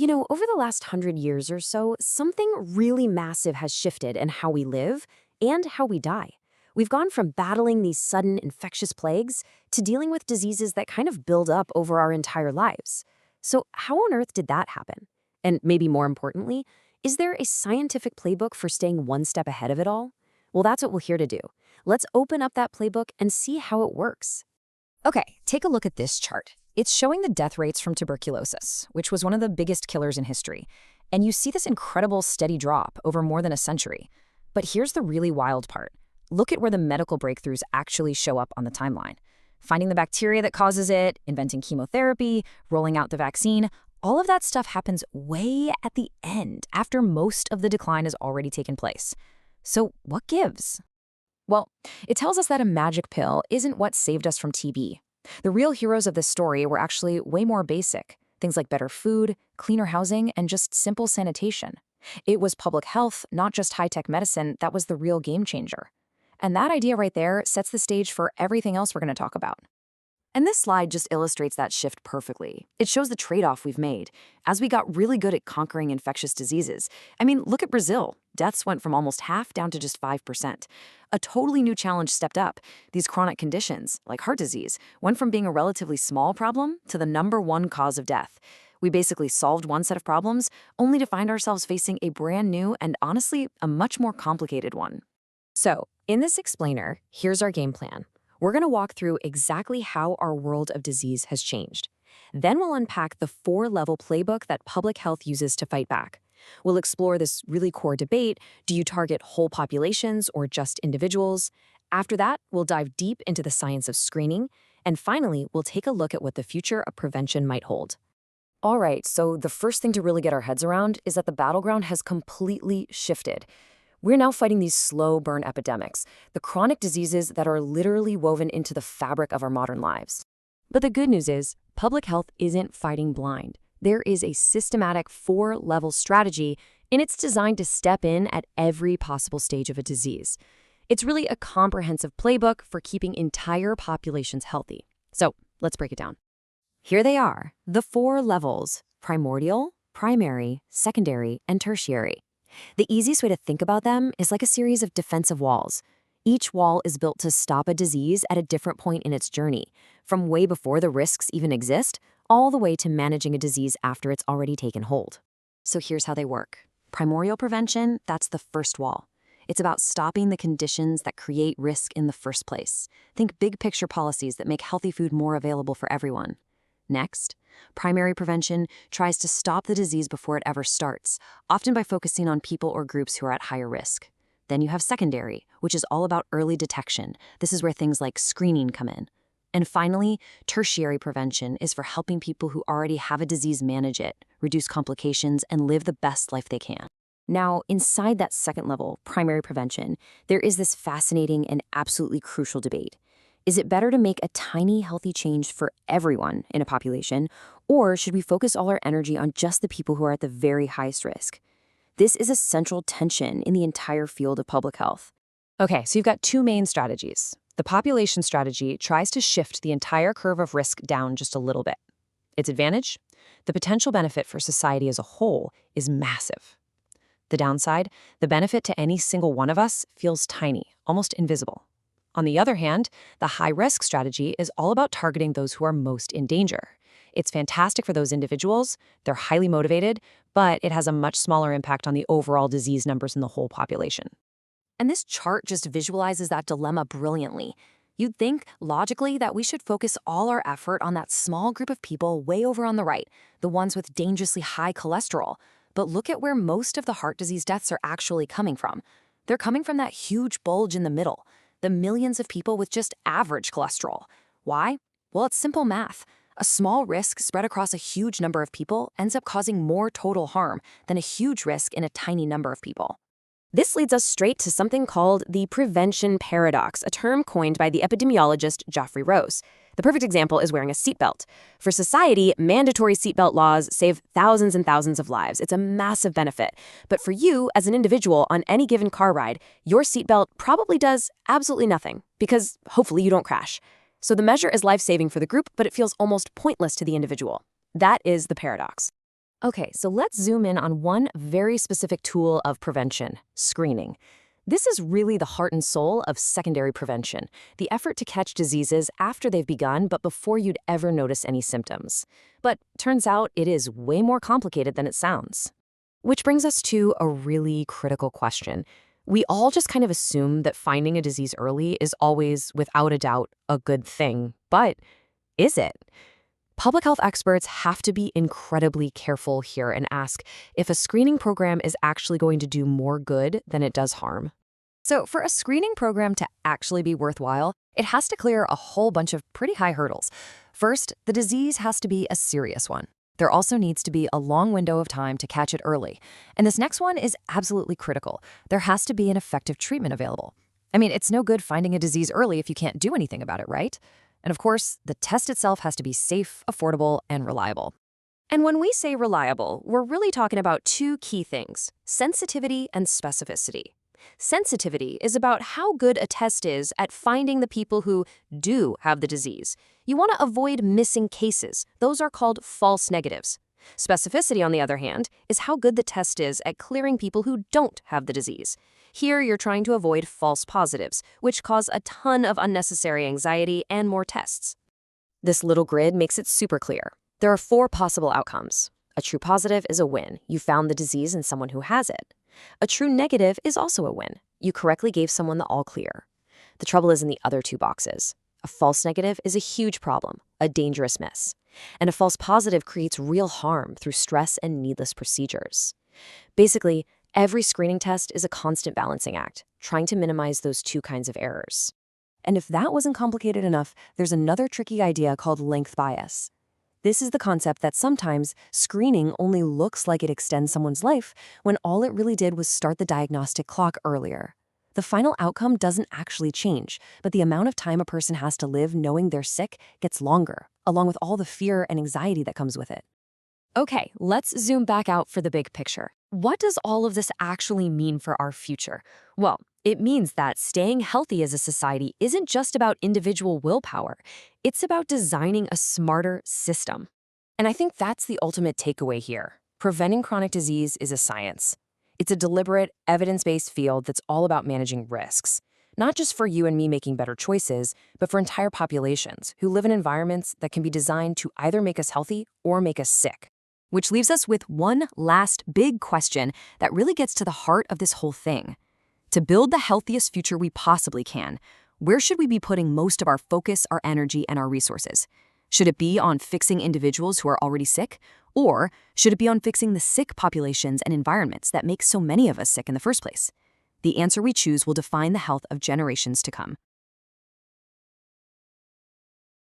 Over the last 100 years or so, something really massive has shifted in how we live and how we die. We've gone from battling these sudden infectious plagues to dealing with diseases that kind of build up over our entire lives. So, how on earth did that happen? And maybe more importantly, is there a scientific playbook for staying one step ahead of it all? Well, that's what we're here to do. Let's open up that playbook and see how it works. Okay, take a look at this chart. It's showing the death rates from tuberculosis, which was one of the biggest killers in history. And you see this incredible steady drop over more than a century. But here's the really wild part. Look at where the medical breakthroughs actually show up on the timeline. Finding the bacteria that causes it, inventing chemotherapy, rolling out the vaccine, all of that stuff happens way at the end, after most of the decline has already taken place. So what gives? Well, it tells us that a magic pill isn't what saved us from TB. The real heroes of this story were actually way more basic. Things like better food, cleaner housing, and just simple sanitation. It was public health, not just high-tech medicine, that was the real game changer. And that idea right there sets the stage for everything else we're going to talk about. And this slide just illustrates that shift perfectly. It shows the trade-off we've made as we got really good at conquering infectious diseases. I mean, look at Brazil. Deaths went from almost half down to just 5%. A totally new challenge stepped up. These chronic conditions, like heart disease, went from being a relatively small problem to the #1 cause of death. We basically solved one set of problems, only to find ourselves facing a brand new and honestly, a much more complicated one. So, in this explainer, here's our game plan. We're going to walk through exactly how our world of disease has changed. Then we'll unpack the 4-level playbook that public health uses to fight back. We'll explore this really core debate: do you target whole populations or just individuals? After that, we'll dive deep into the science of screening. And finally, we'll take a look at what the future of prevention might hold. All right, so the first thing to really get our heads around is that the battleground has completely shifted. We're now fighting these slow burn epidemics, the chronic diseases that are literally woven into the fabric of our modern lives. But the good news is, public health isn't fighting blind. There is a systematic 4-level strategy, and it's designed to step in at every possible stage of a disease. It's really a comprehensive playbook for keeping entire populations healthy. So let's break it down. Here they are, the 4 levels: primordial, primary, secondary, and tertiary. The easiest way to think about them is like a series of defensive walls. Each wall is built to stop a disease at a different point in its journey, from way before the risks even exist, all the way to managing a disease after it's already taken hold. So here's how they work. Primordial prevention, that's the first wall. It's about stopping the conditions that create risk in the first place. Think big picture policies that make healthy food more available for everyone. Next, primary prevention tries to stop the disease before it ever starts, often by focusing on people or groups who are at higher risk. Then you have secondary, which is all about early detection. This is where things like screening come in. And finally, tertiary prevention is for helping people who already have a disease manage it, reduce complications, and live the best life they can. Now, inside that second level, primary prevention, there is this fascinating and absolutely crucial debate. Is it better to make a tiny, healthy change for everyone in a population, or should we focus all our energy on just the people who are at the very highest risk? This is a central tension in the entire field of public health. Okay, so you've got 2 main strategies. The population strategy tries to shift the entire curve of risk down just a little bit. Its advantage? The potential benefit for society as a whole is massive. The downside? The benefit to any single one of us feels tiny, almost invisible. On the other hand, the high-risk strategy is all about targeting those who are most in danger. It's fantastic for those individuals, they're highly motivated, but it has a much smaller impact on the overall disease numbers in the whole population. And this chart just visualizes that dilemma brilliantly. You'd think, logically, that we should focus all our effort on that small group of people way over on the right, the ones with dangerously high cholesterol. But look at where most of the heart disease deaths are actually coming from. They're coming from that huge bulge in the middle, the millions of people with just average cholesterol. Why? Well, it's simple math. A small risk spread across a huge number of people ends up causing more total harm than a huge risk in a tiny number of people. This leads us straight to something called the prevention paradox, a term coined by the epidemiologist Geoffrey Rose. The perfect example is wearing a seatbelt. For society, mandatory seatbelt laws save thousands and thousands of lives. It's a massive benefit. But for you, as an individual on any given car ride, your seatbelt probably does absolutely nothing, because hopefully you don't crash. So the measure is life-saving for the group, but it feels almost pointless to the individual. That is the paradox. Okay, so let's zoom in on one very specific tool of prevention: screening. This is really the heart and soul of secondary prevention, the effort to catch diseases after they've begun but before you'd ever notice any symptoms. But turns out it is way more complicated than it sounds. Which brings us to a really critical question. We all just kind of assume that finding a disease early is always, without a doubt, a good thing. But is it? Public health experts have to be incredibly careful here and ask if a screening program is actually going to do more good than it does harm. So, for a screening program to actually be worthwhile, it has to clear a whole bunch of pretty high hurdles. First, the disease has to be a serious one. There also needs to be a long window of time to catch it early. And this next one is absolutely critical. There has to be an effective treatment available. I mean, it's no good finding a disease early if you can't do anything about it, right? And of course, the test itself has to be safe, affordable, and reliable. And when we say reliable, we're really talking about two key things: sensitivity and specificity. Sensitivity is about how good a test is at finding the people who do have the disease. You want to avoid missing cases. Those are called false negatives. Specificity, on the other hand, is how good the test is at clearing people who don't have the disease. Here, you're trying to avoid false positives, which cause a ton of unnecessary anxiety and more tests. This little grid makes it super clear. There are 4 possible outcomes. A true positive is a win. You found the disease in someone who has it. A true negative is also a win. You correctly gave someone the all clear. The trouble is in the other 2 boxes. A false negative is a huge problem, a dangerous mess. And a false positive creates real harm through stress and needless procedures. Basically, every screening test is a constant balancing act, trying to minimize those 2 kinds of errors. And if that wasn't complicated enough, there's another tricky idea called length bias. This is the concept that sometimes screening only looks like it extends someone's life when all it really did was start the diagnostic clock earlier. The final outcome doesn't actually change, but the amount of time a person has to live knowing they're sick gets longer, along with all the fear and anxiety that comes with it. Okay, let's zoom back out for the big picture. What does all of this actually mean for our future? Well, it means that staying healthy as a society isn't just about individual willpower. It's about designing a smarter system. And I think that's the ultimate takeaway here. Preventing chronic disease is a science. It's a deliberate, evidence-based field that's all about managing risks. Not just for you and me making better choices, but for entire populations who live in environments that can be designed to either make us healthy or make us sick. Which leaves us with one last big question that really gets to the heart of this whole thing. To build the healthiest future we possibly can, where should we be putting most of our focus, our energy, and our resources? Should it be on fixing individuals who are already sick? Or should it be on fixing the sick populations and environments that make so many of us sick in the first place? The answer we choose will define the health of generations to come.